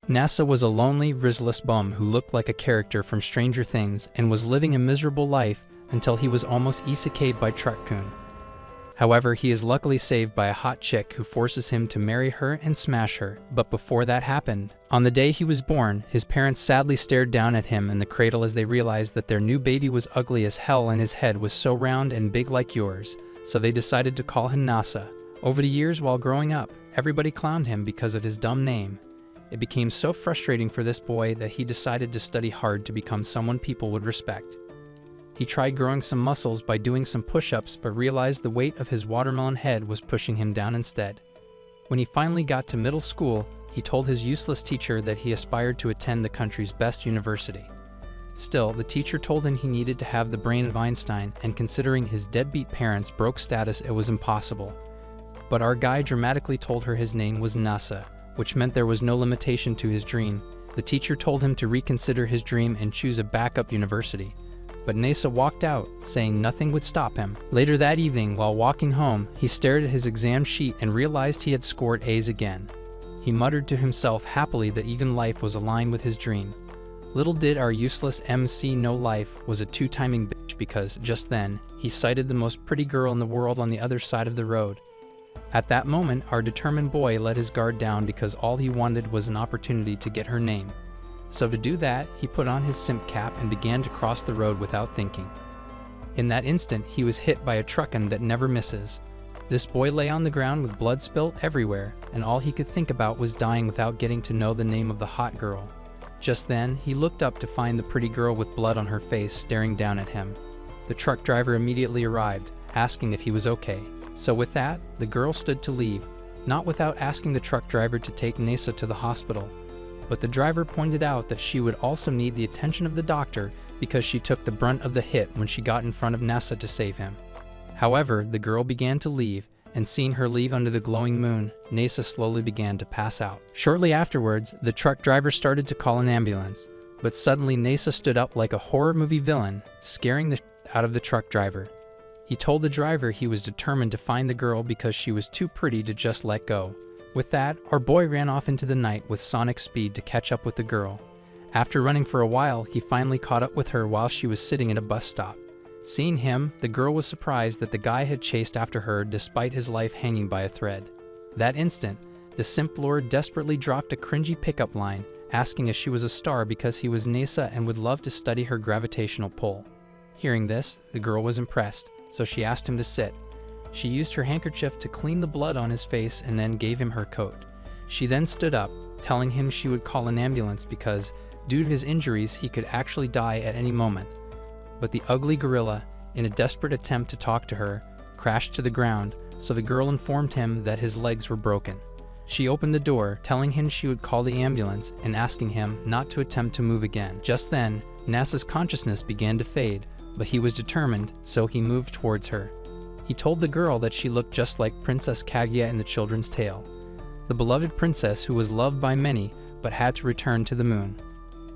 Nasa was a lonely, rizzless bum who looked like a character from Stranger Things and was living a miserable life until he was almost isekaid by Truck-kun. However, he is luckily saved by a hot chick who forces him to marry her and smash her. But before that happened, on the day he was born, his parents sadly stared down at him in the cradle as they realized that their new baby was ugly as hell and his head was so round and big like yours, so they decided to call him Nasa. Over the years while growing up, everybody clowned him because of his dumb name. It became so frustrating for this boy that he decided to study hard to become someone people would respect. He tried growing some muscles by doing some push-ups but realized the weight of his watermelon head was pushing him down instead. When he finally got to middle school, he told his useless teacher that he aspired to attend the country's best university. Still, the teacher told him he needed to have the brain of Einstein, and considering his deadbeat parents' broke status, it was impossible. But our guy dramatically told her his name was Nasa, which meant there was no limitation to his dream. The teacher told him to reconsider his dream and choose a backup university. But Nasa walked out, saying nothing would stop him. Later that evening, while walking home, he stared at his exam sheet and realized he had scored A's again. He muttered to himself happily that even life was aligned with his dream. Little did our useless MC know life was a two-timing bitch, because just then, he sighted the most pretty girl in the world on the other side of the road. At that moment, our determined boy let his guard down because all he wanted was an opportunity to get her name. So to do that, he put on his simp cap and began to cross the road without thinking. In that instant, he was hit by a truck-kun that never misses. This boy lay on the ground with blood spilt everywhere, and all he could think about was dying without getting to know the name of the hot girl. Just then, he looked up to find the pretty girl with blood on her face staring down at him. The truck driver immediately arrived, asking if he was okay. So with that, the girl stood to leave, not without asking the truck driver to take Nasa to the hospital. But the driver pointed out that she would also need the attention of the doctor because she took the brunt of the hit when she got in front of Nasa to save him. However, the girl began to leave, and seeing her leave under the glowing moon, Nasa slowly began to pass out. Shortly afterwards, the truck driver started to call an ambulance, but suddenly Nasa stood up like a horror movie villain, scaring the shit out of the truck driver. He told the driver he was determined to find the girl because she was too pretty to just let go. With that, our boy ran off into the night with sonic speed to catch up with the girl. After running for a while, he finally caught up with her while she was sitting at a bus stop. Seeing him, the girl was surprised that the guy had chased after her despite his life hanging by a thread. That instant, the simp lord desperately dropped a cringy pickup line, asking if she was a star because he was Nasa and would love to study her gravitational pull. Hearing this, the girl was impressed, so she asked him to sit. She used her handkerchief to clean the blood on his face and then gave him her coat. She then stood up, telling him she would call an ambulance because, due to his injuries, he could actually die at any moment. But the ugly gorilla, in a desperate attempt to talk to her, crashed to the ground, so the girl informed him that his legs were broken. She opened the door, telling him she would call the ambulance and asking him not to attempt to move again. Just then, Nasa's consciousness began to fade, but he was determined, so he moved towards her. He told the girl that she looked just like Princess Kaguya in the children's tale, the beloved princess who was loved by many but had to return to the moon.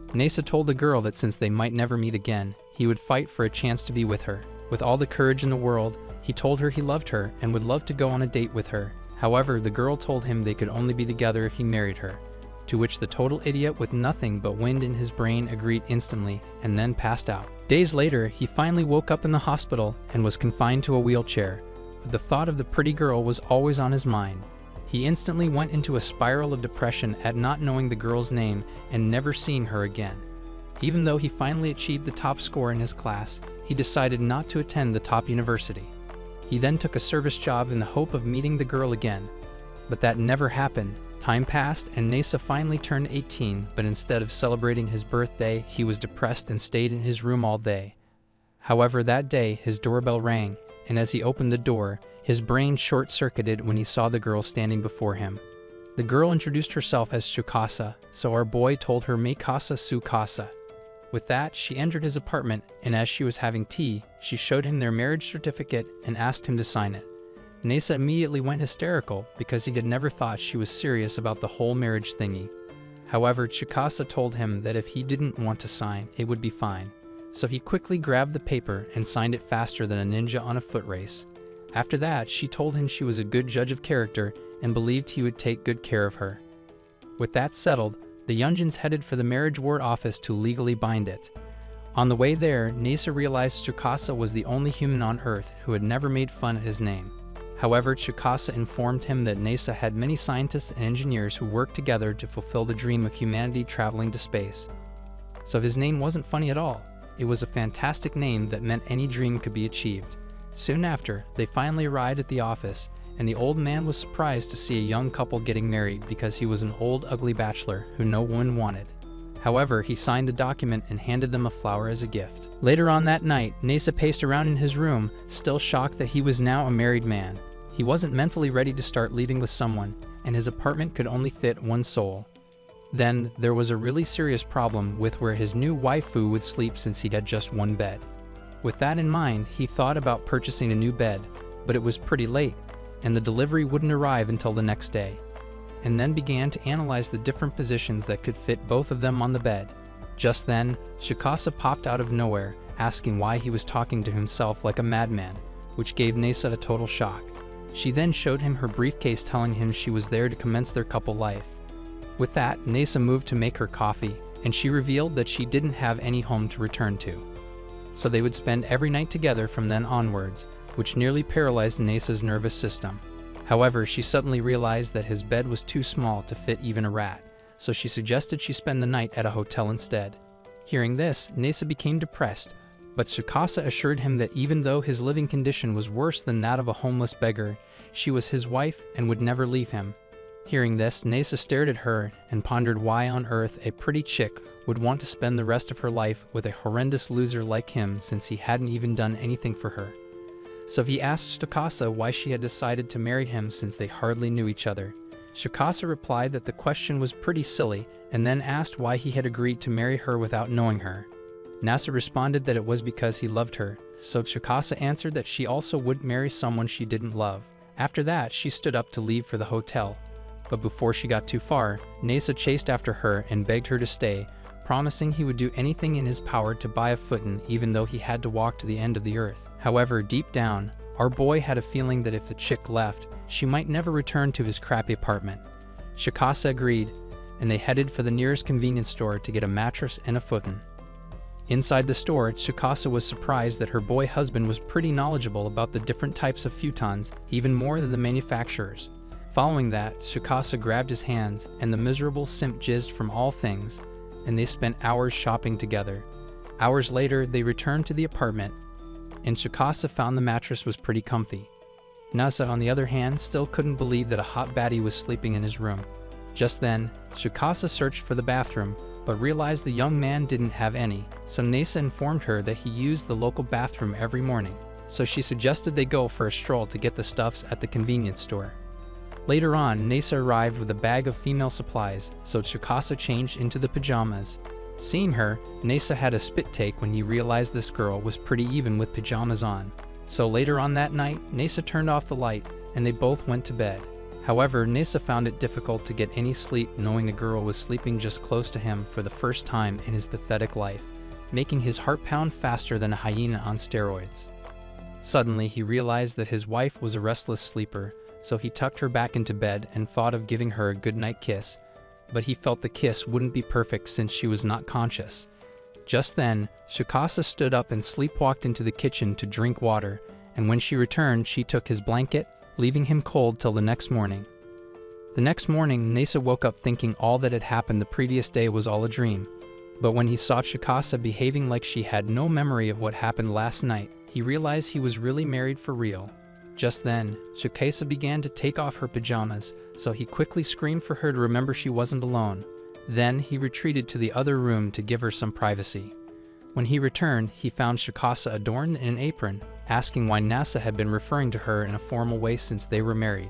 Nasa told the girl that since they might never meet again, he would fight for a chance to be with her. With all the courage in the world, he told her he loved her and would love to go on a date with her. However, the girl told him they could only be together if he married her, to which the total idiot with nothing but wind in his brain agreed instantly and then passed out. Days later, he finally woke up in the hospital and was confined to a wheelchair, but the thought of the pretty girl was always on his mind. He instantly went into a spiral of depression at not knowing the girl's name and never seeing her again. Even though he finally achieved the top score in his class, he decided not to attend the top university. He then took a service job in the hope of meeting the girl again, but that never happened. Time passed and Nasa finally turned 18, but instead of celebrating his birthday, he was depressed and stayed in his room all day. However, that day, his doorbell rang, and as he opened the door, his brain short-circuited when he saw the girl standing before him. The girl introduced herself as Chukasa, so our boy told her "Me casa su casa." With that, she entered his apartment, and as she was having tea, she showed him their marriage certificate and asked him to sign it. Nasa immediately went hysterical because he had never thought she was serious about the whole marriage thingy. However, Chukasa told him that if he didn't want to sign, it would be fine. So he quickly grabbed the paper and signed it faster than a ninja on a foot race. After that, she told him she was a good judge of character and believed he would take good care of her. With that settled, The Yunjins headed for the marriage ward office to legally bind it. On the way there, Nasa realized Tsukasa was the only human on Earth who had never made fun of his name. However, Tsukasa informed him that NASA had many scientists and engineers who worked together to fulfill the dream of humanity traveling to space. So his name wasn't funny at all. It was a fantastic name that meant any dream could be achieved. Soon after, they finally arrived at the office, and the old man was surprised to see a young couple getting married because he was an old, ugly bachelor who no one wanted. However, he signed the document and handed them a flower as a gift. Later on that night, Nasa paced around in his room, still shocked that he was now a married man. He wasn't mentally ready to start living with someone, and his apartment could only fit one soul. Then, there was a really serious problem with where his new waifu would sleep since he had just one bed. With that in mind, he thought about purchasing a new bed, but it was pretty late, and the delivery wouldn't arrive until the next day, and then began to analyze the different positions that could fit both of them on the bed. Just then, Tsukasa popped out of nowhere, asking why he was talking to himself like a madman, which gave Nasa a total shock. She then showed him her briefcase telling him she was there to commence their couple life. With that, Nasa moved to make her coffee, and she revealed that she didn't have any home to return to. So they would spend every night together from then onwards, which nearly paralyzed Nasa's nervous system. However, she suddenly realized that his bed was too small to fit even a rat, so she suggested she spend the night at a hotel instead. Hearing this, Nasa became depressed, but Tsukasa assured him that even though his living condition was worse than that of a homeless beggar, she was his wife and would never leave him. Hearing this, Nasa stared at her and pondered why on earth a pretty chick would want to spend the rest of her life with a horrendous loser like him since he hadn't even done anything for her. So he asked Tsukasa why she had decided to marry him since they hardly knew each other. Tsukasa replied that the question was pretty silly and then asked why he had agreed to marry her without knowing her. Nasa responded that it was because he loved her, so Tsukasa answered that she also wouldn't marry someone she didn't love. After that, she stood up to leave for the hotel. But before she got too far, Nasa chased after her and begged her to stay, promising he would do anything in his power to buy a foot-in even though he had to walk to the end of the earth. However, deep down, our boy had a feeling that if the chick left, she might never return to his crappy apartment. Tsukasa agreed, and they headed for the nearest convenience store to get a mattress and a foot-in. Inside the store, Tsukasa was surprised that her boy husband was pretty knowledgeable about the different types of futons, even more than the manufacturers. Following that, Tsukasa grabbed his hands, and the miserable simp jizzed from all things, and they spent hours shopping together. Hours later, they returned to the apartment, and Tsukasa found the mattress was pretty comfy. Nasa, on the other hand, still couldn't believe that a hot baddie was sleeping in his room. Just then, Tsukasa searched for the bathroom, but realized the young man didn't have any, so Nasa informed her that he used the local bathroom every morning, so she suggested they go for a stroll to get the stuffs at the convenience store. Later on, Nasa arrived with a bag of female supplies, so Tsukasa changed into the pajamas. Seeing her, Nasa had a spit take when he realized this girl was pretty even with pajamas on. So later on that night, Nasa turned off the light, and they both went to bed. However, Nasa found it difficult to get any sleep knowing a girl was sleeping just close to him for the first time in his pathetic life, making his heart pound faster than a hyena on steroids. Suddenly, he realized that his wife was a restless sleeper, so he tucked her back into bed and thought of giving her a goodnight kiss, but he felt the kiss wouldn't be perfect since she was not conscious. Just then, Tsukasa stood up and sleepwalked into the kitchen to drink water, and when she returned, she took his blanket, leaving him cold till the next morning. The next morning, Nasa woke up thinking all that had happened the previous day was all a dream. But when he saw Tsukasa behaving like she had no memory of what happened last night, he realized he was really married for real. Just then, Tsukasa began to take off her pajamas, so he quickly screamed for her to remember she wasn't alone. Then, he retreated to the other room to give her some privacy. When he returned, he found Tsukasa adorned in an apron, asking why Nasa had been referring to her in a formal way since they were married.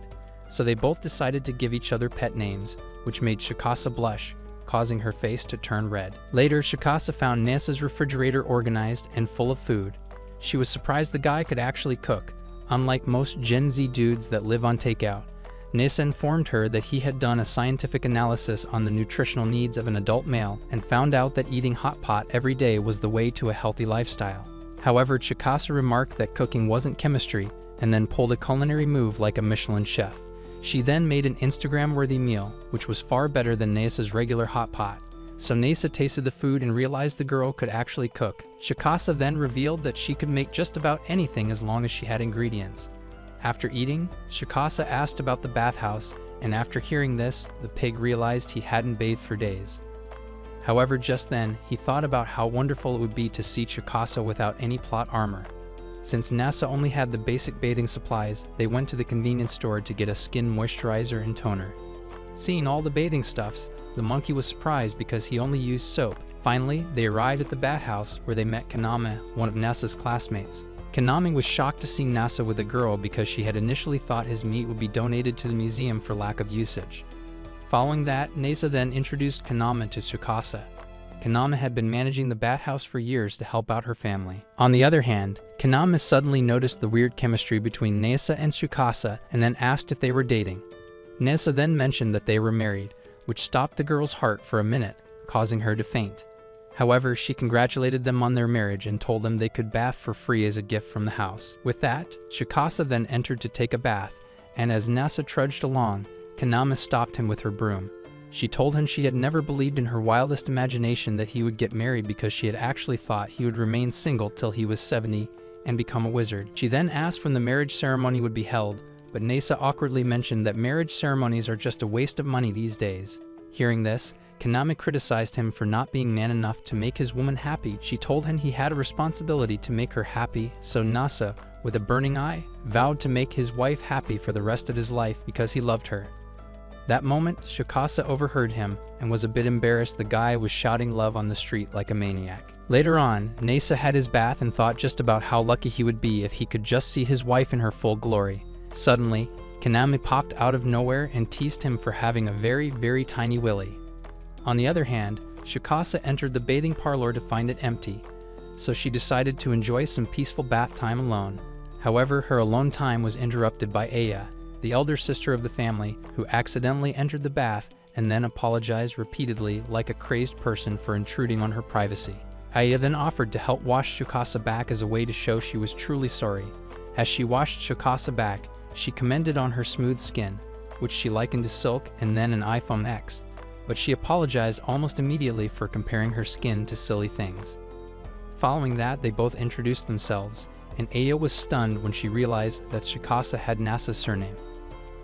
So they both decided to give each other pet names, which made Tsukasa blush, causing her face to turn red. Later, Tsukasa found Nasa's refrigerator organized and full of food. She was surprised the guy could actually cook, unlike most Gen Z dudes that live on takeout. Nasa informed her that he had done a scientific analysis on the nutritional needs of an adult male and found out that eating hot pot every day was the way to a healthy lifestyle. However, Tsukasa remarked that cooking wasn't chemistry and then pulled a culinary move like a Michelin chef. She then made an Instagram-worthy meal, which was far better than Nesa's regular hot pot. So Nesa tasted the food and realized the girl could actually cook. Tsukasa then revealed that she could make just about anything as long as she had ingredients. After eating, Tsukasa asked about the bathhouse, and after hearing this, the pig realized he hadn't bathed for days. However, just then, he thought about how wonderful it would be to see Tsukasa without any plot armor. Since Nasa only had the basic bathing supplies, they went to the convenience store to get a skin moisturizer and toner. Seeing all the bathing stuffs, the monkey was surprised because he only used soap. Finally, they arrived at the bathhouse where they met Kaname, one of Nasa's classmates. Kaname was shocked to see Nasa with a girl because she had initially thought his meat would be donated to the museum for lack of usage. Following that, Nasa then introduced Kaname to Tsukasa. Kaname had been managing the bathhouse for years to help out her family. On the other hand, Kaname suddenly noticed the weird chemistry between Nasa and Tsukasa and then asked if they were dating. Nasa then mentioned that they were married, which stopped the girl's heart for a minute, causing her to faint. However, she congratulated them on their marriage and told them they could bath for free as a gift from the house. With that, Tsukasa then entered to take a bath, and as Nasa trudged along, Kaname stopped him with her broom. She told him she had never believed in her wildest imagination that he would get married because she had actually thought he would remain single till he was 70 and become a wizard. She then asked when the marriage ceremony would be held, but Nasa awkwardly mentioned that marriage ceremonies are just a waste of money these days. Hearing this, Kaname criticized him for not being man enough to make his woman happy. She told him he had a responsibility to make her happy, so Nasa, with a burning eye, vowed to make his wife happy for the rest of his life because he loved her. That moment, Tsukasa overheard him and was a bit embarrassed the guy was shouting love on the street like a maniac. Later on, Nasa had his bath and thought just about how lucky he would be if he could just see his wife in her full glory. Suddenly, Kaname popped out of nowhere and teased him for having a very, very tiny willy. On the other hand, Tsukasa entered the bathing parlor to find it empty, so she decided to enjoy some peaceful bath time alone. However, her alone time was interrupted by Aya, the elder sister of the family, who accidentally entered the bath and then apologized repeatedly like a crazed person for intruding on her privacy. Aya then offered to help wash Tsukasa back as a way to show she was truly sorry. As she washed Tsukasa back, she commented on her smooth skin, which she likened to silk and then an iPhone X, but she apologized almost immediately for comparing her skin to silly things. Following that, they both introduced themselves, and Aya was stunned when she realized that Tsukasa had Nasa's surname.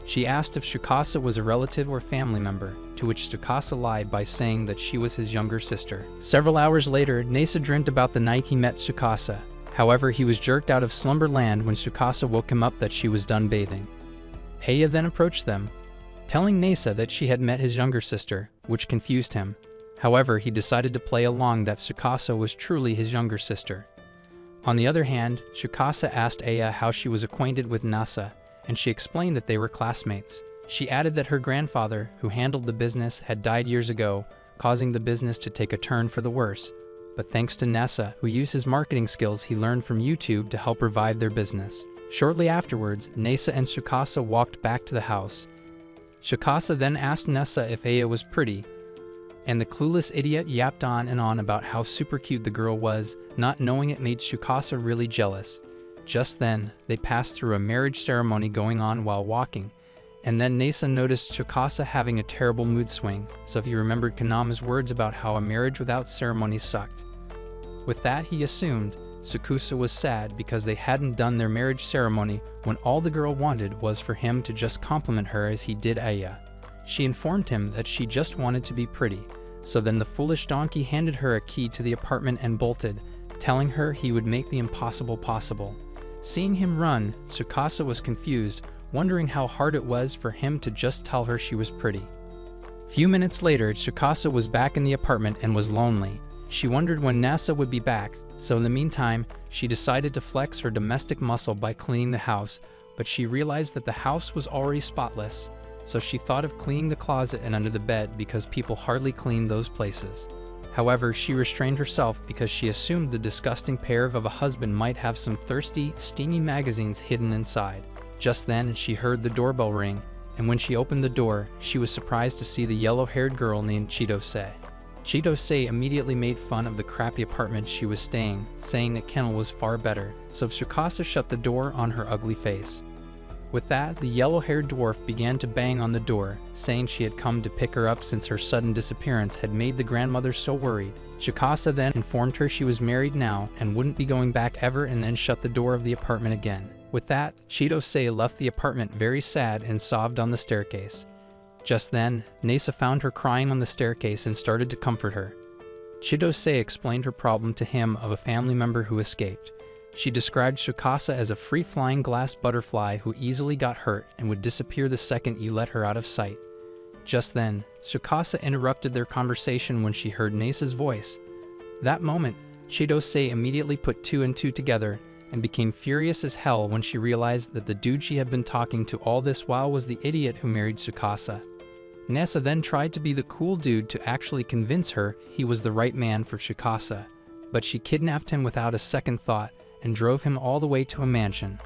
She asked if Tsukasa was a relative or family member, to which Tsukasa lied by saying that she was his younger sister. Several hours later, Nasa dreamt about the night he met Tsukasa. However, he was jerked out of slumberland when Tsukasa woke him up that she was done bathing. Aya then approached them, telling Nasa that she had met his younger sister, which confused him. However, he decided to play along that Tsukasa was truly his younger sister. On the other hand, Tsukasa asked Aya how she was acquainted with Nasa, and she explained that they were classmates. She added that her grandfather, who handled the business, had died years ago, causing the business to take a turn for the worse. But thanks to Nasa, who used his marketing skills he learned from YouTube to help revive their business. Shortly afterwards, Nasa and Tsukasa walked back to the house. Tsukasa then asked Nasa if Aya was pretty, and the clueless idiot yapped on and on about how super cute the girl was, not knowing it made Tsukasa really jealous. Just then, they passed through a marriage ceremony going on while walking, and then Nasa noticed Tsukasa having a terrible mood swing, so he remembered Kaname's words about how a marriage without ceremony sucked. With that, he assumed Tsukasa was sad because they hadn't done their marriage ceremony when all the girl wanted was for him to just compliment her as he did Aya. She informed him that she just wanted to be pretty, so then the foolish donkey handed her a key to the apartment and bolted, telling her he would make the impossible possible. Seeing him run, Tsukasa was confused, wondering how hard it was for him to just tell her she was pretty. Few minutes later, Tsukasa was back in the apartment and was lonely. She wondered when Nasa would be back, so in the meantime, she decided to flex her domestic muscle by cleaning the house, but she realized that the house was already spotless, so she thought of cleaning the closet and under the bed because people hardly clean those places. However, she restrained herself because she assumed the disgusting pair of a husband might have some thirsty, steamy magazines hidden inside. Just then, she heard the doorbell ring, and when she opened the door, she was surprised to see the yellow-haired girl named Chitose. Chitose immediately made fun of the crappy apartment she was staying, saying that Kennel was far better, so Tsukasa shut the door on her ugly face. With that, the yellow-haired dwarf began to bang on the door, saying she had come to pick her up since her sudden disappearance had made the grandmother so worried. Shikasa then informed her she was married now and wouldn't be going back ever, and then shut the door of the apartment again. With that, Chidose left the apartment very sad and sobbed on the staircase. Just then, Nasa found her crying on the staircase and started to comfort her. Chidose explained her problem to him of a family member who escaped. She described Shikasa as a free-flying glass butterfly who easily got hurt and would disappear the second you let her out of sight. Just then, Shikasa interrupted their conversation when she heard Nasa's voice. That moment, Chidose immediately put two and two together and became furious as hell when she realized that the dude she had been talking to all this while was the idiot who married Shikasa. Nasa then tried to be the cool dude to actually convince her he was the right man for Shikasa, but she kidnapped him without a second thought and drove him all the way to a mansion.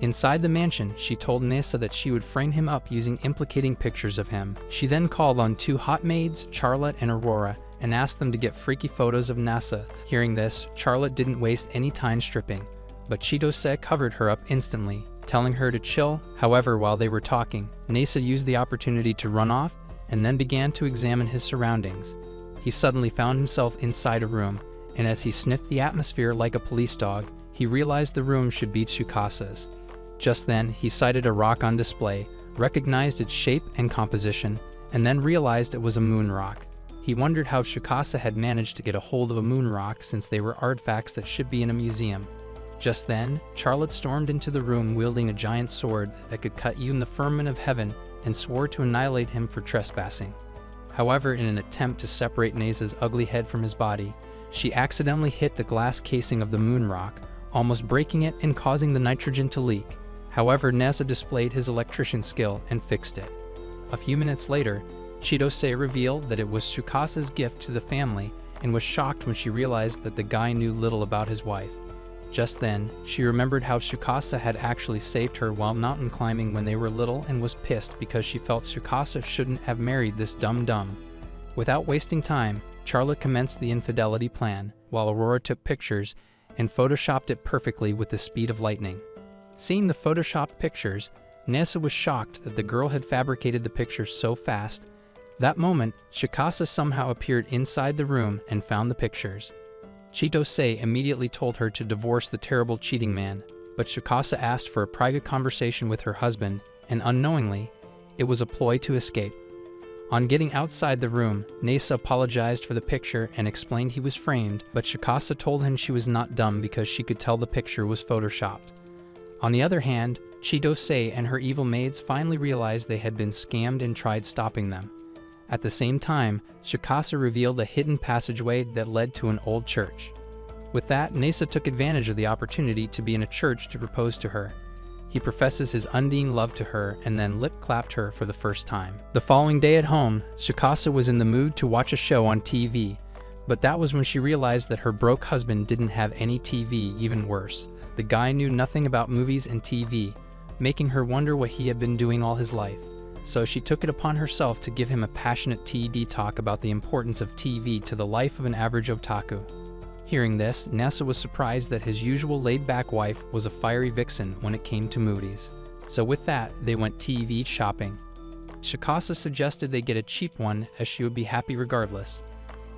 Inside the mansion, she told Nasa that she would frame him up using implicating pictures of him. She then called on two hot maids, Charlotte and Aurora, and asked them to get freaky photos of Nasa. Hearing this, Charlotte didn't waste any time stripping, but Chidose covered her up instantly, telling her to chill. However, while they were talking, Nasa used the opportunity to run off and then began to examine his surroundings. He suddenly found himself inside a room, and as he sniffed the atmosphere like a police dog, he realized the room should be Shikasa's. Just then, he sighted a rock on display, recognized its shape and composition, and then realized it was a moon rock. He wondered how Shikasa had managed to get a hold of a moon rock since they were artifacts that should be in a museum. Just then, Charlotte stormed into the room wielding a giant sword that could cut even the firmament of heaven and swore to annihilate him for trespassing. However, in an attempt to separate Nasa's ugly head from his body, she accidentally hit the glass casing of the moon rock, almost breaking it and causing the nitrogen to leak. However, Nasa displayed his electrician skill and fixed it. A few minutes later, Chidose revealed that it was Shikasa's gift to the family and was shocked when she realized that the guy knew little about his wife. Just then, she remembered how Shikasa had actually saved her while mountain climbing when they were little and was pissed because she felt Shikasa shouldn't have married this dumb. Without wasting time, Charlotte commenced the infidelity plan, while Aurora took pictures and photoshopped it perfectly with the speed of lightning. Seeing the photoshopped pictures, Nasa was shocked that the girl had fabricated the pictures so fast. That moment, Shikasa somehow appeared inside the room and found the pictures. Chidose immediately told her to divorce the terrible cheating man, but Shikasa asked for a private conversation with her husband, and unknowingly, it was a ploy to escape. On getting outside the room, Nasa apologized for the picture and explained he was framed, but Shikasa told him she was not dumb because she could tell the picture was photoshopped. On the other hand, Chidose and her evil maids finally realized they had been scammed and tried stopping them. At the same time, Shikasa revealed a hidden passageway that led to an old church. With that, Nasa took advantage of the opportunity to be in a church to propose to her. He professes his undying love to her and then lip-clapped her for the first time. The following day at home, Shikasa was in the mood to watch a show on TV, but that was when she realized that her broke husband didn't have any TV. Even worse, the guy knew nothing about movies and TV, making her wonder what he had been doing all his life. So she took it upon herself to give him a passionate TED talk about the importance of TV to the life of an average otaku. Hearing this, Nasa was surprised that his usual laid-back wife was a fiery vixen when it came to movies. So with that, they went TV shopping. Shikasa suggested they get a cheap one as she would be happy regardless.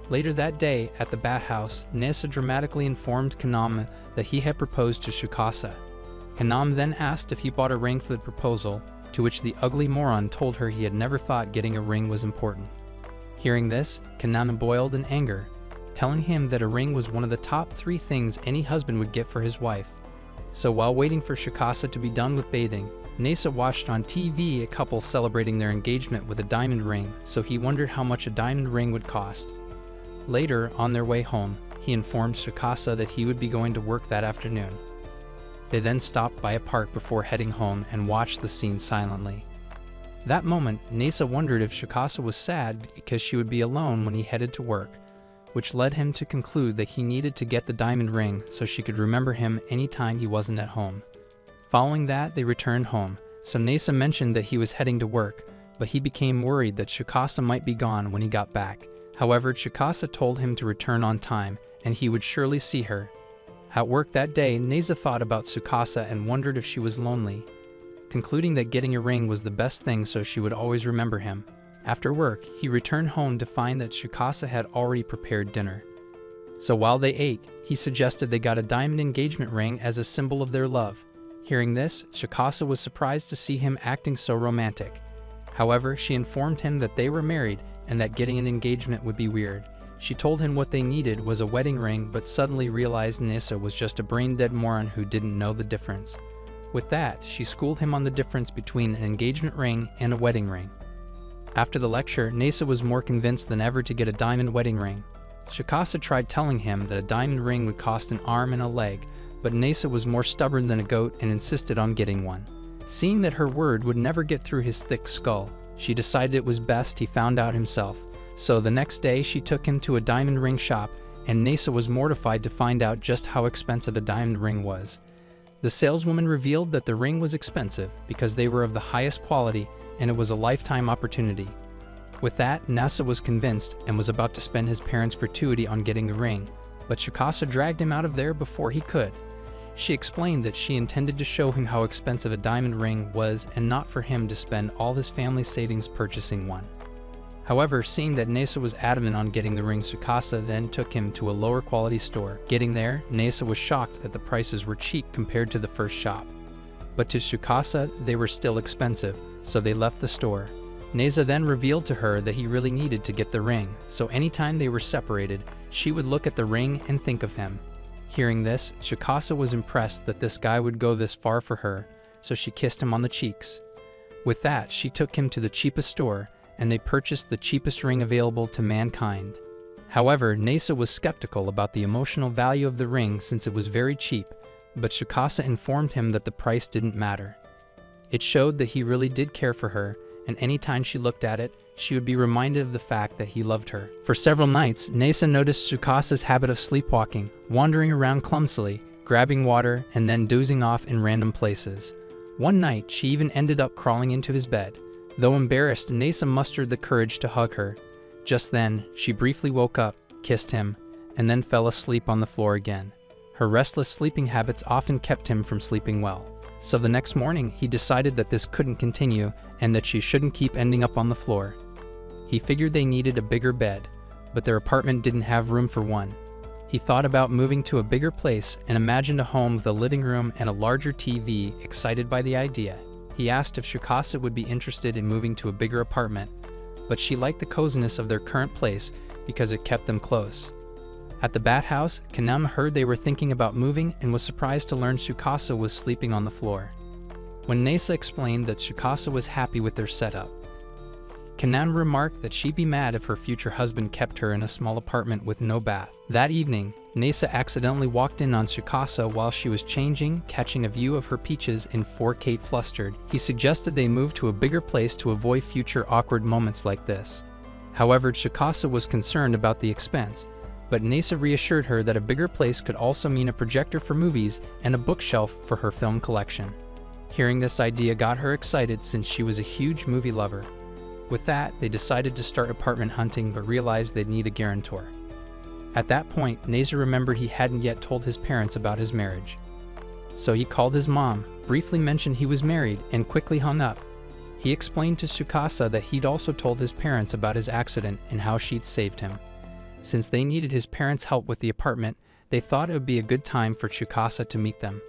Later that day, at the bathhouse, Nasa dramatically informed Kaname that he had proposed to Shikasa. Kaname then asked if he bought a ring for the proposal, to which the ugly moron told her he had never thought getting a ring was important. Hearing this, Kaname boiled in anger, telling him that a ring was one of the top 3 things any husband would get for his wife. So while waiting for Shikasa to be done with bathing, Nasa watched on TV a couple celebrating their engagement with a diamond ring, so he wondered how much a diamond ring would cost. Later, on their way home, he informed Shikasa that he would be going to work that afternoon. They then stopped by a park before heading home and watched the scene silently. That moment, Nasa wondered if Shikasa was sad because she would be alone when he headed to work, which led him to conclude that he needed to get the diamond ring so she could remember him anytime he wasn't at home. Following that, they returned home, so Nasa mentioned that he was heading to work, but he became worried that Shikasa might be gone when he got back. However, Shikasa told him to return on time, and he would surely see her. At work that day, Nasa thought about Tsukasa and wondered if she was lonely. concluding that getting a ring was the best thing so she would always remember him. After work, he returned home to find that Tsukasa had already prepared dinner. So while they ate, he suggested they got a diamond engagement ring as a symbol of their love. Hearing this, Tsukasa was surprised to see him acting so romantic. However, she informed him that they were married and that getting an engagement would be weird. She told him what they needed was a wedding ring, but suddenly realized Nessa was just a brain-dead moron who didn't know the difference. With that, she schooled him on the difference between an engagement ring and a wedding ring. After the lecture, Nessa was more convinced than ever to get a diamond wedding ring. Tsukasa tried telling him that a diamond ring would cost an arm and a leg, but Nessa was more stubborn than a goat and insisted on getting one. Seeing that her word would never get through his thick skull, she decided it was best he found out himself. So the next day she took him to a diamond ring shop, and Nessa was mortified to find out just how expensive a diamond ring was. The saleswoman revealed that the ring was expensive because they were of the highest quality and it was a lifetime opportunity. With that, Nessa was convinced and was about to spend his parents' gratuity on getting the ring, but Tsukasa dragged him out of there before he could. She explained that she intended to show him how expensive a diamond ring was and not for him to spend all his family's savings purchasing one. However, seeing that Nessa was adamant on getting the ring, Tsukasa then took him to a lower quality store. Getting there, Nessa was shocked that the prices were cheap compared to the first shop. But to Tsukasa, they were still expensive, so they left the store. Nessa then revealed to her that he really needed to get the ring, so anytime they were separated, she would look at the ring and think of him. Hearing this, Tsukasa was impressed that this guy would go this far for her, so she kissed him on the cheeks. With that, she took him to the cheapest store, and they purchased the cheapest ring available to mankind. However, Nessa was skeptical about the emotional value of the ring since it was very cheap, but Tsukasa informed him that the price didn't matter. It showed that he really did care for her, and anytime she looked at it, she would be reminded of the fact that he loved her. For several nights, Nessa noticed Tsukasa's habit of sleepwalking, wandering around clumsily, grabbing water, and then dozing off in random places. One night, she even ended up crawling into his bed. Though embarrassed, Nessa mustered the courage to hug her. Just then, she briefly woke up, kissed him, and then fell asleep on the floor again. Her restless sleeping habits often kept him from sleeping well. So the next morning, he decided that this couldn't continue and that she shouldn't keep ending up on the floor. He figured they needed a bigger bed, but their apartment didn't have room for one. He thought about moving to a bigger place and imagined a home with a living room and a larger TV, excited by the idea. He asked if Tsukasa would be interested in moving to a bigger apartment, but she liked the coziness of their current place because it kept them close. At the bat house, Kanam heard they were thinking about moving and was surprised to learn Tsukasa was sleeping on the floor. When Nessa explained that Tsukasa was happy with their setup, Kanam remarked that she'd be mad if her future husband kept her in a small apartment with no bath. That evening, Nessa accidentally walked in on Tsukasa while she was changing, catching a view of her peaches in 4K flustered. He suggested they move to a bigger place to avoid future awkward moments like this. However, Tsukasa was concerned about the expense, but Nessa reassured her that a bigger place could also mean a projector for movies and a bookshelf for her film collection. Hearing this idea got her excited since she was a huge movie lover. With that, they decided to start apartment hunting but realized they'd need a guarantor. At that point, Nessa remembered he hadn't yet told his parents about his marriage. So he called his mom, briefly mentioned he was married, and quickly hung up. He explained to Tsukasa that he'd also told his parents about his accident and how she'd saved him. Since they needed his parents' help with the apartment, they thought it would be a good time for Tsukasa to meet them.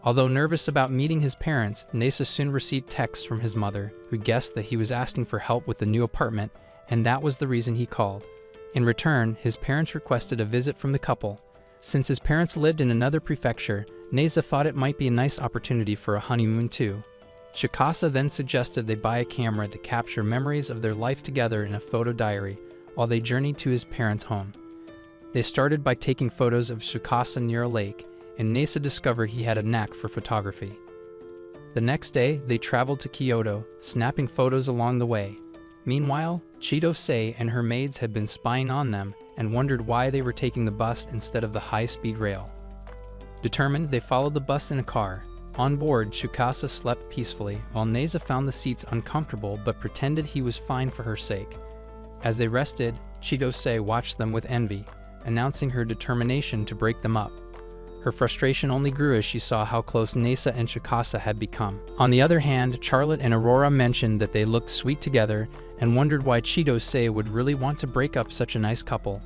Although nervous about meeting his parents, Nessa soon received texts from his mother, who guessed that he was asking for help with the new apartment, and that was the reason he called. In return, his parents requested a visit from the couple. Since his parents lived in another prefecture, Nessa thought it might be a nice opportunity for a honeymoon too. Tsukasa then suggested they buy a camera to capture memories of their life together in a photo diary, while they journeyed to his parents' home. They started by taking photos of Tsukasa near a lake, and Nessa discovered he had a knack for photography. The next day, they traveled to Kyoto, snapping photos along the way. Meanwhile, Chidose and her maids had been spying on them and wondered why they were taking the bus instead of the high-speed rail. Determined, they followed the bus in a car. On board, Tsukasa slept peacefully, while Nessa found the seats uncomfortable but pretended he was fine for her sake. As they rested, Chidose watched them with envy, announcing her determination to break them up. Her frustration only grew as she saw how close Nasa and Shikasa had become. On the other hand, Charlotte and Aurora mentioned that they looked sweet together and wondered why Chidose would really want to break up such a nice couple.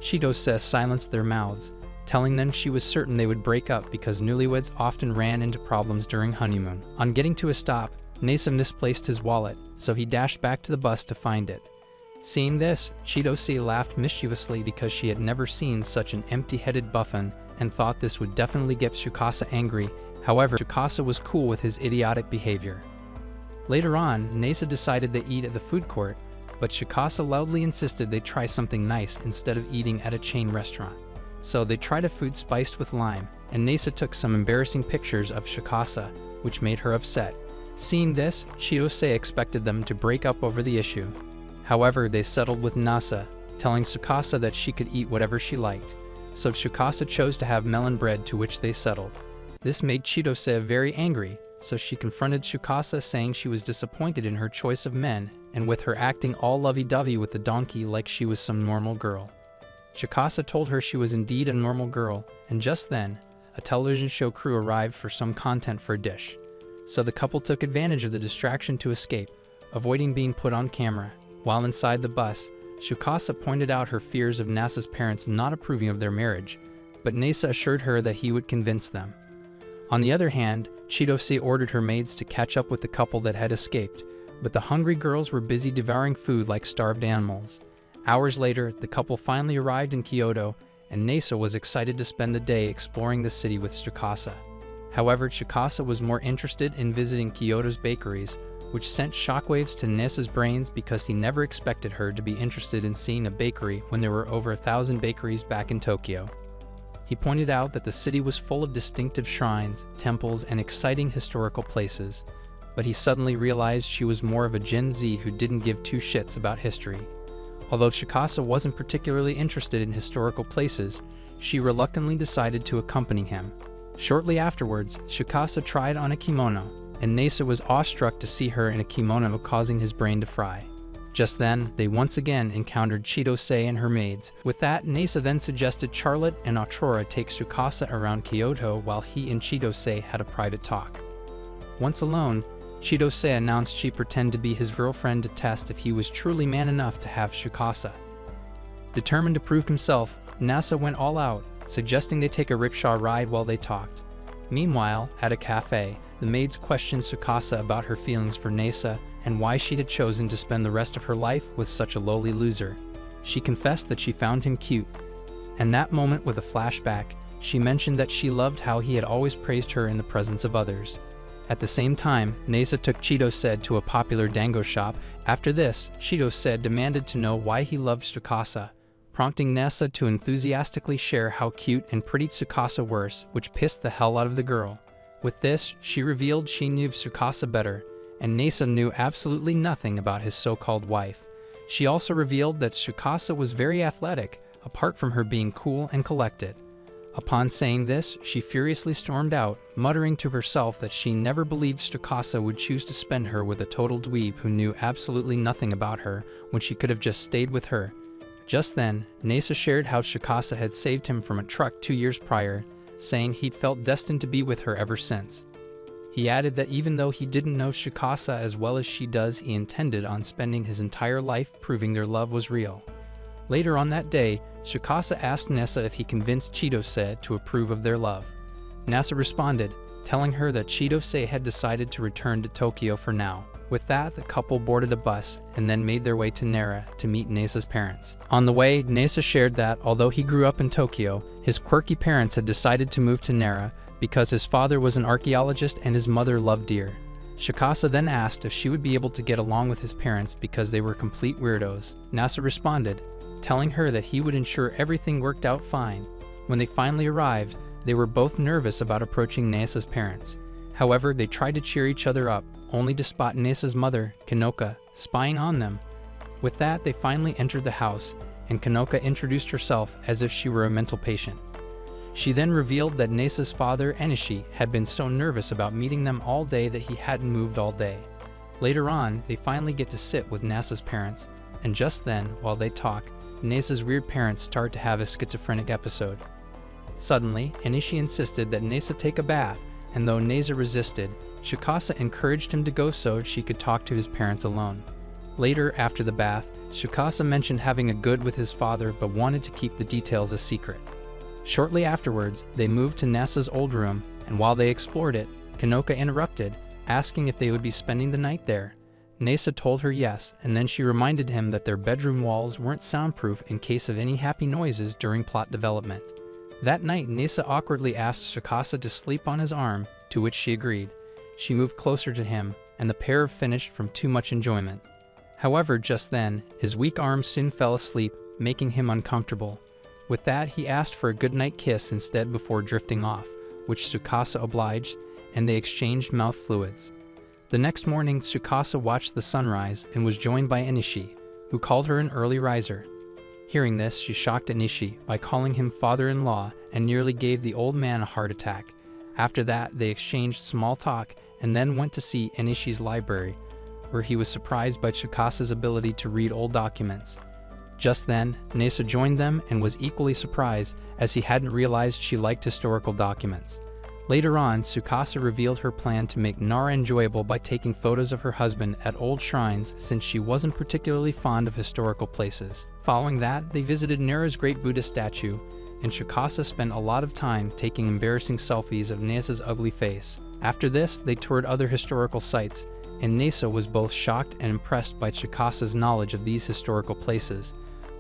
Chidose silenced their mouths, telling them she was certain they would break up because newlyweds often ran into problems during honeymoon. On getting to a stop, Nasa misplaced his wallet, so he dashed back to the bus to find it. Seeing this, Chidose laughed mischievously because she had never seen such an empty-headed buffon and thought this would definitely get Shikasa angry. However, Shikasa was cool with his idiotic behavior. Later on, Nasa decided they eat at the food court, but Shikasa loudly insisted they try something nice instead of eating at a chain restaurant. So they tried a food spiced with lime, and Nasa took some embarrassing pictures of Shikasa, which made her upset. Seeing this, Chidose expected them to break up over the issue. However, they settled with Nasa, telling Shikasa that she could eat whatever she liked. So Shikasa chose to have melon bread, to which they settled. This made Chidose very angry, so she confronted Shikasa, saying she was disappointed in her choice of men and with her acting all lovey-dovey with the donkey like she was some normal girl. Shikasa told her she was indeed a normal girl, and just then, a television show crew arrived for some content for a dish. So the couple took advantage of the distraction to escape, avoiding being put on camera. While inside the bus, Shikasa pointed out her fears of Nasa's parents not approving of their marriage, but Nasa assured her that he would convince them. On the other hand, Chidose ordered her maids to catch up with the couple that had escaped, but the hungry girls were busy devouring food like starved animals. Hours later, the couple finally arrived in Kyoto, and Nasa was excited to spend the day exploring the city with Shikasa. However, Shikasa was more interested in visiting Kyoto's bakeries, which sent shockwaves to Nasa's brains because he never expected her to be interested in seeing a bakery when there were over 1,000 bakeries back in Tokyo. He pointed out that the city was full of distinctive shrines, temples, and exciting historical places, but he suddenly realized she was more of a Gen Z who didn't give two shits about history. Although Shikasa wasn't particularly interested in historical places, she reluctantly decided to accompany him. Shortly afterwards, Shikasa tried on a kimono, and Nasa was awestruck to see her in a kimono, causing his brain to fry. Just then, they once again encountered Chidose and her maids. With that, Nasa then suggested Charlotte and Aurora take Shikasa around Kyoto while he and Chidose had a private talk. Once alone, Chidose announced she pretended to be his girlfriend to test if he was truly man enough to have Shikasa. Determined to prove himself, Nasa went all out, suggesting they take a rickshaw ride while they talked. Meanwhile, at a cafe, the maids questioned Shikasa about her feelings for Nasa and why she had chosen to spend the rest of her life with such a lowly loser. She confessed that she found him cute, and that moment with a flashback, she mentioned that she loved how he had always praised her in the presence of others. At the same time, Nasa took Chidose to a popular dango shop. After this, Chidose demanded to know why he loved Shikasa, prompting Nasa to enthusiastically share how cute and pretty Shikasa was, which pissed the hell out of the girl. With this, she revealed she knew Shikasa better, and Nasa knew absolutely nothing about his so-called wife. She also revealed that Shikasa was very athletic, apart from her being cool and collected. Upon saying this, she furiously stormed out, muttering to herself that she never believed Shikasa would choose to spend her with a total dweeb who knew absolutely nothing about her when she could have just stayed with her. Just then, Nasa shared how Shikasa had saved him from a truck 2 years prior, saying he'd felt destined to be with her ever since. He added that even though he didn't know Shikasa as well as she does, he intended on spending his entire life proving their love was real. Later on that day, Shikasa asked Nasa if he convinced Chidose to approve of their love. Nasa responded, telling her that Chidose had decided to return to Tokyo for now. With that, the couple boarded a bus and then made their way to Nara to meet Nasa's parents. On the way, Nasa shared that, although he grew up in Tokyo, his quirky parents had decided to move to Nara because his father was an archaeologist and his mother loved deer. Shikasa then asked if she would be able to get along with his parents because they were complete weirdos. Nasa responded, telling her that he would ensure everything worked out fine. When they finally arrived, they were both nervous about approaching Nasa's parents. However, they tried to cheer each other up, only to spot Nasa's mother, Kanoka, spying on them. With that, they finally entered the house, and Kanoka introduced herself as if she were a mental patient. She then revealed that Nasa's father, Enishi, had been so nervous about meeting them all day that he hadn't moved all day. Later on, they finally get to sit with Nasa's parents, and just then, while they talk, Nasa's weird parents start to have a schizophrenic episode. Suddenly, Enishi insisted that Nasa take a bath, and though Nasa resisted, Tsukasa encouraged him to go so she could talk to his parents alone. Later, after the bath, Tsukasa mentioned having a good with his father but wanted to keep the details a secret. Shortly afterwards, they moved to Nasa's old room, and while they explored it, Kanoka interrupted, asking if they would be spending the night there. Nasa told her yes, and then she reminded him that their bedroom walls weren't soundproof in case of any happy noises during plot development. That night, Nasa awkwardly asked Tsukasa to sleep on his arm, to which she agreed. She moved closer to him, and the pair finished from too much enjoyment. However, just then, his weak arm soon fell asleep, making him uncomfortable. With that, he asked for a goodnight kiss instead before drifting off, which Tsukasa obliged, and they exchanged mouth fluids. The next morning, Tsukasa watched the sunrise and was joined by Enishi, who called her an early riser. Hearing this, she shocked Enishi by calling him father-in-law and nearly gave the old man a heart attack. After that, they exchanged small talk and then went to see Enishi's library, where he was surprised by Tsukasa's ability to read old documents. Just then, Nasa joined them and was equally surprised as he hadn't realized she liked historical documents. Later on, Tsukasa revealed her plan to make Nara enjoyable by taking photos of her husband at old shrines since she wasn't particularly fond of historical places. Following that, they visited Nara's great Buddha statue, and Tsukasa spent a lot of time taking embarrassing selfies of Nasa's ugly face. After this, they toured other historical sites, and Nasa was both shocked and impressed by Tsukasa's knowledge of these historical places,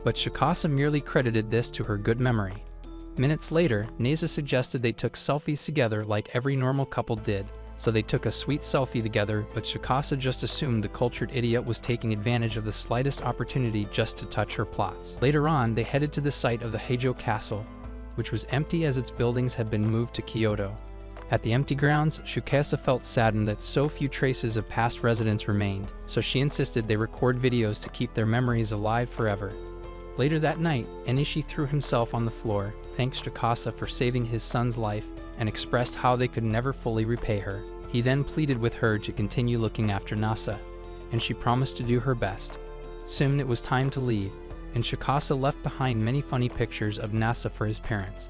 but Tsukasa merely credited this to her good memory. Minutes later, Nasa suggested they took selfies together like every normal couple did, so they took a sweet selfie together, but Tsukasa just assumed the cultured idiot was taking advantage of the slightest opportunity just to touch her plots. Later on, they headed to the site of the Heijo Castle, which was empty as its buildings had been moved to Kyoto. At the empty grounds, Tsukasa felt saddened that so few traces of past residents remained, so she insisted they record videos to keep their memories alive forever. Later that night, Enishi threw himself on the floor, thanked Tsukasa for saving his son's life, and expressed how they could never fully repay her. He then pleaded with her to continue looking after Nasa, and she promised to do her best. Soon it was time to leave, and Tsukasa left behind many funny pictures of Nasa for his parents.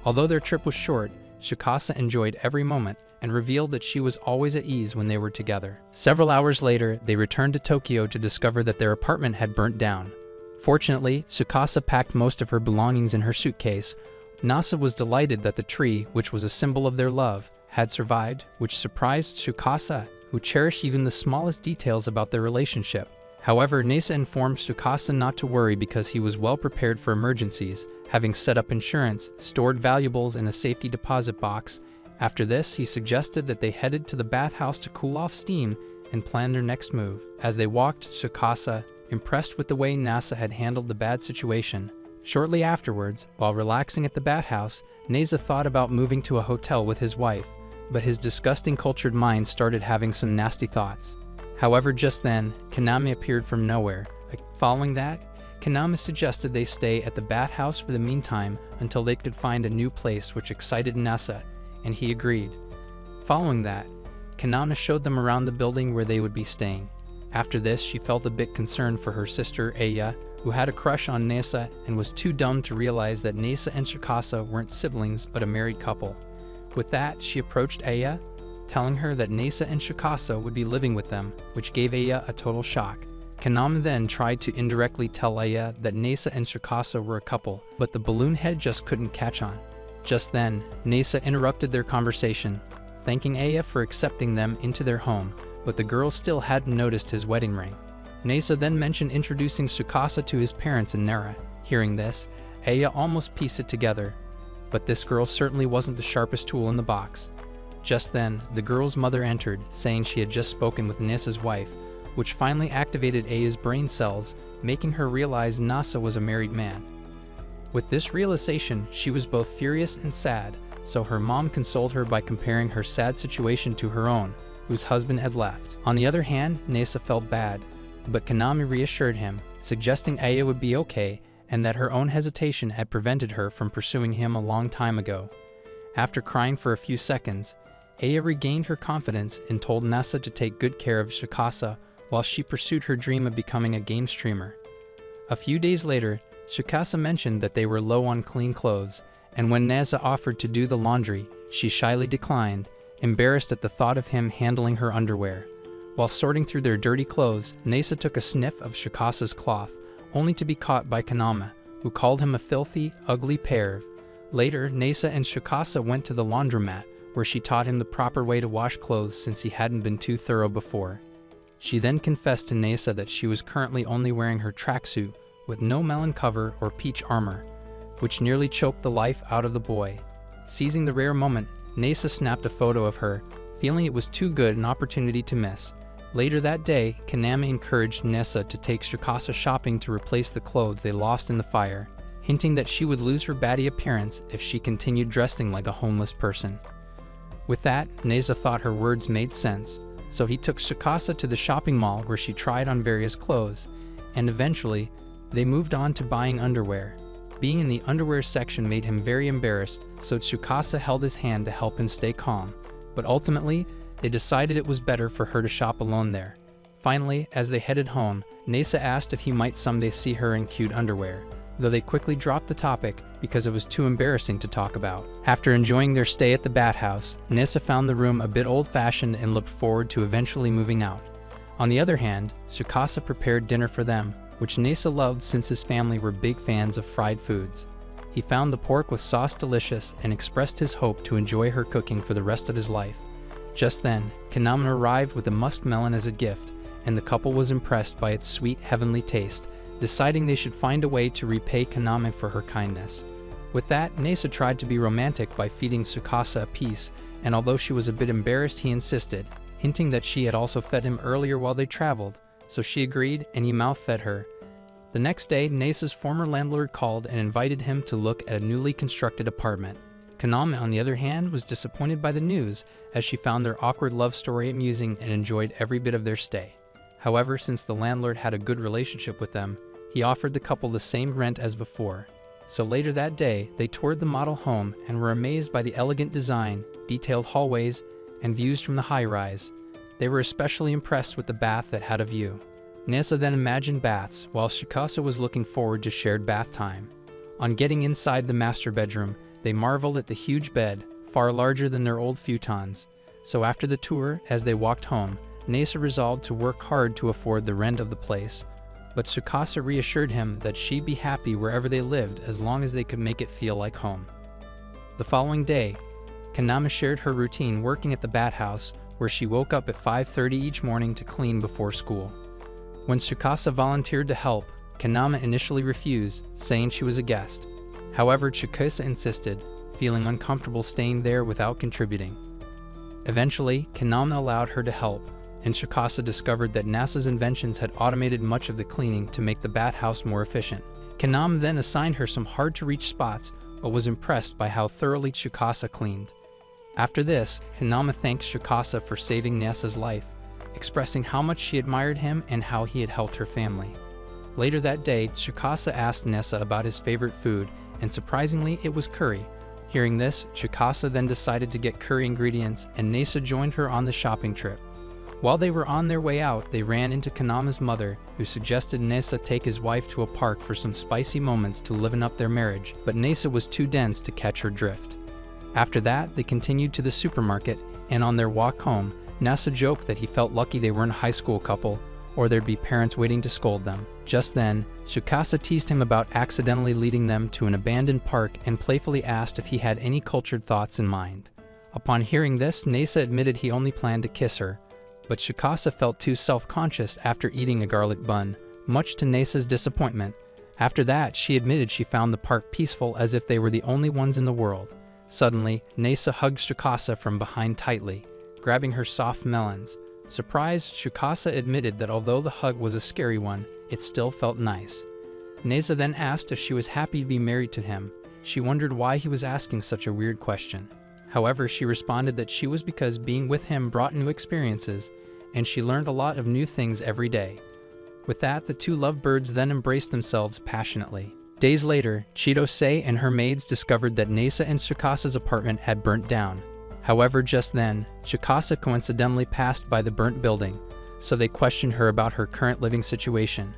Although their trip was short, Tsukasa enjoyed every moment and revealed that she was always at ease when they were together. Several hours later, they returned to Tokyo to discover that their apartment had burnt down. Fortunately, Tsukasa packed most of her belongings in her suitcase. Nasa was delighted that the tree, which was a symbol of their love, had survived, which surprised Tsukasa, who cherished even the smallest details about their relationship. However, Nasa informed Tsukasa not to worry because he was well prepared for emergencies, having set up insurance, stored valuables in a safety deposit box. After this, he suggested that they headed to the bathhouse to cool off steam and plan their next move. As they walked, Tsukasa, impressed with the way Nasa had handled the bad situation. Shortly afterwards, while relaxing at the bathhouse, Nasa thought about moving to a hotel with his wife, but his disgusting cultured mind started having some nasty thoughts. However, just then, Kaname appeared from nowhere. Following that, Kaname suggested they stay at the bathhouse for the meantime until they could find a new place, which excited Nasa, and he agreed. Following that, Kaname showed them around the building where they would be staying. After this, she felt a bit concerned for her sister, Aya, who had a crush on Nasa and was too dumb to realize that Nasa and Tsukasa weren't siblings but a married couple. With that, she approached Aya, telling her that Nasa and Tsukasa would be living with them, which gave Aya a total shock. Kaname then tried to indirectly tell Aya that Nasa and Tsukasa were a couple, but the balloon head just couldn't catch on. Just then, Nasa interrupted their conversation, thanking Aya for accepting them into their home, but the girl still hadn't noticed his wedding ring. Nasa then mentioned introducing Tsukasa to his parents in Nara. Hearing this, Aya almost pieced it together, but this girl certainly wasn't the sharpest tool in the box. Just then, the girl's mother entered, saying she had just spoken with Nasa's wife, which finally activated Aya's brain cells, making her realize Nasa was a married man. With this realization, she was both furious and sad, so her mom consoled her by comparing her sad situation to her own, whose husband had left. On the other hand, Nasa felt bad, but Kaname reassured him, suggesting Aya would be okay and that her own hesitation had prevented her from pursuing him a long time ago. After crying for a few seconds, Aya regained her confidence and told Nasa to take good care of Tsukasa while she pursued her dream of becoming a game streamer. A few days later, Tsukasa mentioned that they were low on clean clothes, and when Nasa offered to do the laundry, she shyly declined, embarrassed at the thought of him handling her underwear. While sorting through their dirty clothes, Nasa took a sniff of Tsukasa cloth, only to be caught by Kaname, who called him a filthy, ugly perv. Later, Nasa and Tsukasa went to the laundromat, where she taught him the proper way to wash clothes since he hadn't been too thorough before. She then confessed to Nasa that she was currently only wearing her tracksuit with no melon cover or peach armor, which nearly choked the life out of the boy. Seizing the rare moment, Nasa snapped a photo of her, feeling it was too good an opportunity to miss. Later that day, Kaname encouraged Nasa to take Tsukasa shopping to replace the clothes they lost in the fire, hinting that she would lose her baddie appearance if she continued dressing like a homeless person. With that, Nasa thought her words made sense, so he took Tsukasa to the shopping mall where she tried on various clothes, and eventually, they moved on to buying underwear. Being in the underwear section made him very embarrassed, so Tsukasa held his hand to help him stay calm, but ultimately, they decided it was better for her to shop alone there. Finally, as they headed home, Nasa asked if he might someday see her in cute underwear, though they quickly dropped the topic because it was too embarrassing to talk about. After enjoying their stay at the bathhouse, Nasa found the room a bit old-fashioned and looked forward to eventually moving out. On the other hand, Tsukasa prepared dinner for them, which Nasa loved since his family were big fans of fried foods. He found the pork with sauce delicious and expressed his hope to enjoy her cooking for the rest of his life. Just then, Kaname arrived with a muskmelon as a gift, and the couple was impressed by its sweet, heavenly taste, deciding they should find a way to repay Kaname for her kindness. With that, Nasa tried to be romantic by feeding Tsukasa a piece, and although she was a bit embarrassed, he insisted, hinting that she had also fed him earlier while they traveled, so she agreed and he mouth-fed her. The next day, Nasa's former landlord called and invited him to look at a newly constructed apartment. Kaname, on the other hand, was disappointed by the news, as she found their awkward love story amusing and enjoyed every bit of their stay. However, since the landlord had a good relationship with them, he offered the couple the same rent as before. So later that day, they toured the model home and were amazed by the elegant design, detailed hallways, and views from the high-rise. They were especially impressed with the bath that had a view. Nasa then imagined baths, while Tsukasa was looking forward to shared bath time. On getting inside the master bedroom, they marveled at the huge bed, far larger than their old futons. So after the tour, as they walked home, Nasa resolved to work hard to afford the rent of the place. But Tsukasa reassured him that she'd be happy wherever they lived as long as they could make it feel like home. The following day, Kaname shared her routine working at the bathhouse, where she woke up at 5:30 each morning to clean before school. When Tsukasa volunteered to help, Kaname initially refused, saying she was a guest. However, Tsukasa insisted, feeling uncomfortable staying there without contributing. Eventually, Kaname allowed her to help, and Tsukasa discovered that NASA's inventions had automated much of the cleaning to make the bathhouse more efficient. Kaname then assigned her some hard-to-reach spots, but was impressed by how thoroughly Tsukasa cleaned. After this, Kaname thanked Tsukasa for saving NASA's life, expressing how much she admired him and how he had helped her family. Later that day, Tsukasa asked Nasa about his favorite food, and surprisingly, it was curry. Hearing this, Tsukasa then decided to get curry ingredients, and Nasa joined her on the shopping trip. While they were on their way out, they ran into Kaname's mother, who suggested Nasa take his wife to a park for some spicy moments to liven up their marriage, but Nasa was too dense to catch her drift. After that, they continued to the supermarket, and on their walk home, Nasa joked that he felt lucky they weren't a high school couple, or there'd be parents waiting to scold them. Just then, Tsukasa teased him about accidentally leading them to an abandoned park and playfully asked if he had any cultured thoughts in mind. Upon hearing this, Nasa admitted he only planned to kiss her, but Tsukasa felt too self-conscious after eating a garlic bun, much to Nasa's disappointment. After that, she admitted she found the park peaceful as if they were the only ones in the world. Suddenly, Nasa hugged Tsukasa from behind tightly, grabbing her soft melons. Surprised, Tsukasa admitted that although the hug was a scary one, it still felt nice. Nasa then asked if she was happy to be married to him. She wondered why he was asking such a weird question. However, she responded that she was because being with him brought new experiences, and she learned a lot of new things every day. With that, the two lovebirds then embraced themselves passionately. Days later, Chidose and her maids discovered that Nasa and Tsukasa's apartment had burnt down. However, just then, Tsukasa coincidentally passed by the burnt building, so they questioned her about her current living situation.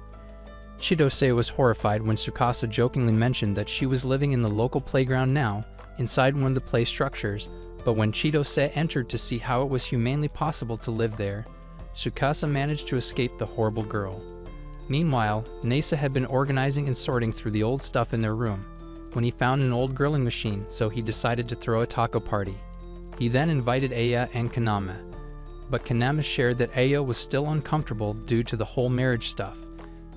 Chidose was horrified when Tsukasa jokingly mentioned that she was living in the local playground now, inside one of the play structures, but when Chidose entered to see how it was humanly possible to live there, Tsukasa managed to escape the horrible girl. Meanwhile, Nasa had been organizing and sorting through the old stuff in their room, when he found an old grilling machine, so he decided to throw a taco party. He then invited Aya and Kaname, but Kaname shared that Aya was still uncomfortable due to the whole marriage stuff.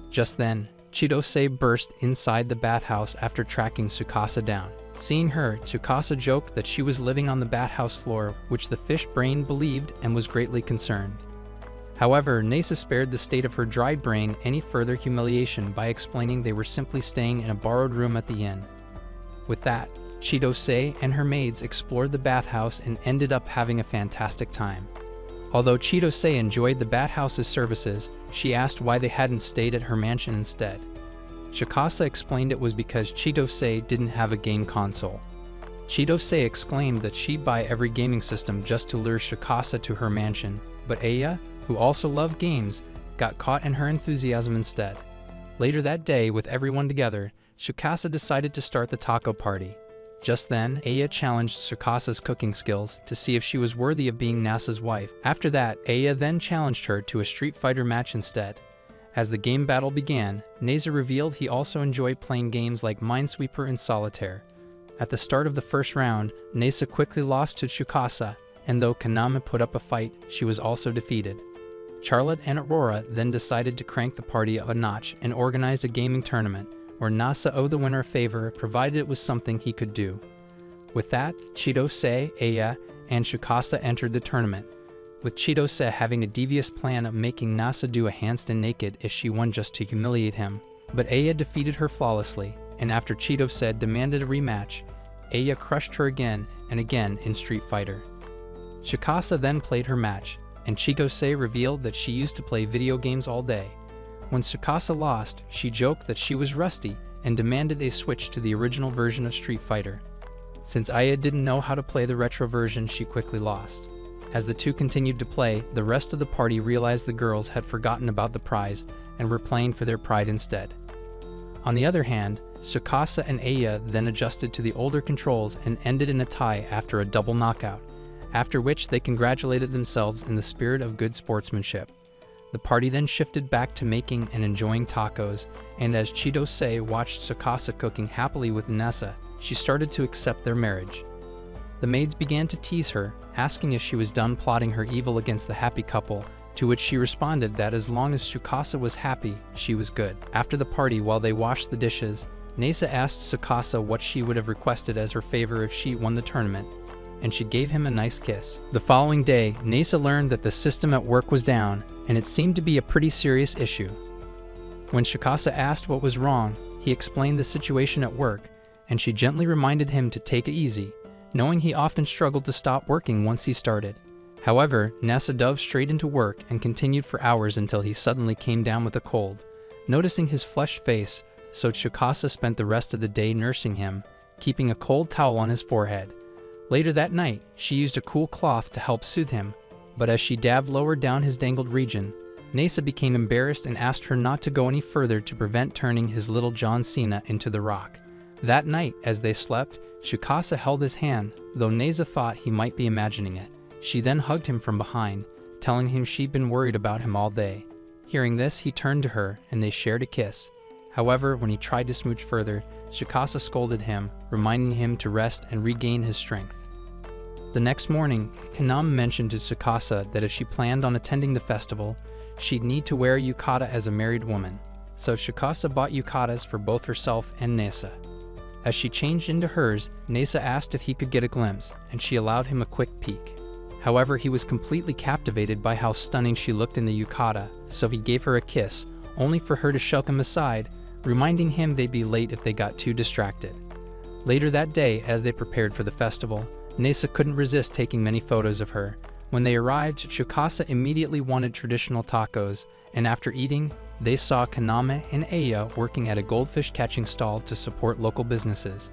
Just then, Chidose burst inside the bathhouse after tracking Tsukasa down. Seeing her, Tsukasa joked that she was living on the bathhouse floor, which the fish brain believed and was greatly concerned. However, Nasa spared the state of her dry brain any further humiliation by explaining they were simply staying in a borrowed room at the inn. With that, Chidose and her maids explored the bathhouse and ended up having a fantastic time. Although Chidose enjoyed the bathhouse's services, she asked why they hadn't stayed at her mansion instead. Tsukasa explained it was because Chidose didn't have a game console. Chidose exclaimed that she'd buy every gaming system just to lure Tsukasa to her mansion, but Aya, who also loved games, got caught in her enthusiasm instead. Later that day, with everyone together, Tsukasa decided to start the taco party. Just then, Aya challenged Tsukasa's cooking skills to see if she was worthy of being Nasa's wife. After that, Aya then challenged her to a Street Fighter match instead. As the game battle began, Nasa revealed he also enjoyed playing games like Minesweeper and Solitaire. At the start of the first round, Nasa quickly lost to Tsukasa, and though Kaname put up a fight, she was also defeated. Charlotte and Aurora then decided to crank the party up a notch and organized a gaming tournament, where Nasa owed the winner a favor provided it was something he could do. With that, Chidose, Aya, and Tsukasa entered the tournament, with Chidose having a devious plan of making Nasa do a handstand naked if she won just to humiliate him. But Aya defeated her flawlessly, and after Chidose demanded a rematch, Aya crushed her again and again in Street Fighter. Tsukasa then played her match, and Chidose revealed that she used to play video games all day. When Tsukasa lost, she joked that she was rusty and demanded a switch to the original version of Street Fighter. Since Aya didn't know how to play the retro version, she quickly lost. As the two continued to play, the rest of the party realized the girls had forgotten about the prize and were playing for their pride instead. On the other hand, Tsukasa and Aya then adjusted to the older controls and ended in a tie after a double knockout, after which they congratulated themselves in the spirit of good sportsmanship. The party then shifted back to making and enjoying tacos, and as Chidose watched Tsukasa cooking happily with Nasa, she started to accept their marriage. The maids began to tease her, asking if she was done plotting her evil against the happy couple, to which she responded that as long as Tsukasa was happy, she was good. After the party, while they washed the dishes, Nasa asked Tsukasa what she would have requested as her favor if she won the tournament, and she gave him a nice kiss. The following day, Nasa learned that the system at work was down, and it seemed to be a pretty serious issue. When Tsukasa asked what was wrong, he explained the situation at work, and she gently reminded him to take it easy, knowing he often struggled to stop working once he started. However, Nasa dove straight into work and continued for hours until he suddenly came down with a cold. Noticing his flushed face, so Tsukasa spent the rest of the day nursing him, keeping a cold towel on his forehead. Later that night, she used a cool cloth to help soothe him, but as she dabbed lower down his dangled region, Nasa became embarrassed and asked her not to go any further to prevent turning his little John Cena into the Rock. That night, as they slept, Tsukasa held his hand, though Nasa thought he might be imagining it. She then hugged him from behind, telling him she'd been worried about him all day. Hearing this, he turned to her, and they shared a kiss. However, when he tried to smooch further, Tsukasa scolded him, reminding him to rest and regain his strength. The next morning, Kaname mentioned to Tsukasa that if she planned on attending the festival, she'd need to wear a yukata as a married woman. So Tsukasa bought yukatas for both herself and Nasa. As she changed into hers, Nasa asked if he could get a glimpse, and she allowed him a quick peek. However, he was completely captivated by how stunning she looked in the yukata, so he gave her a kiss, only for her to shove him aside, reminding him they'd be late if they got too distracted. Later that day, as they prepared for the festival, Nasa couldn't resist taking many photos of her. When they arrived, Tsukasa immediately wanted traditional tacos, and after eating, they saw Kaname and Aya working at a goldfish catching stall to support local businesses.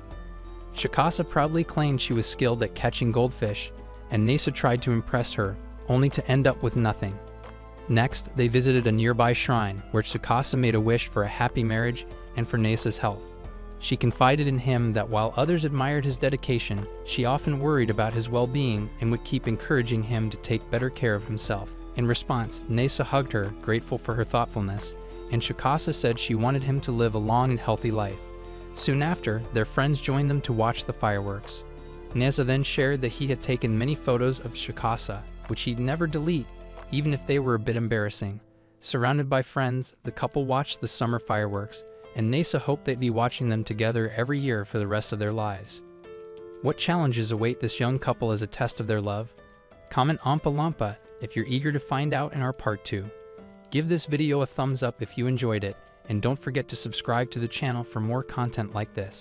Tsukasa proudly claimed she was skilled at catching goldfish, and Nasa tried to impress her, only to end up with nothing. Next, they visited a nearby shrine where Tsukasa made a wish for a happy marriage and for Nesa's health. She confided in him that while others admired his dedication, she often worried about his well-being and would keep encouraging him to take better care of himself. In response, Nesa hugged her, grateful for her thoughtfulness, and Tsukasa said she wanted him to live a long and healthy life. Soon after, their friends joined them to watch the fireworks. Nesa then shared that he had taken many photos of Tsukasa, which he'd never delete, even if they were a bit embarrassing. Surrounded by friends, the couple watched the summer fireworks, and Nesa hoped they'd be watching them together every year for the rest of their lives. What challenges await this young couple as a test of their love? Comment Ampa Lampa if you're eager to find out in our part 2. Give this video a thumbs up if you enjoyed it, and don't forget to subscribe to the channel for more content like this.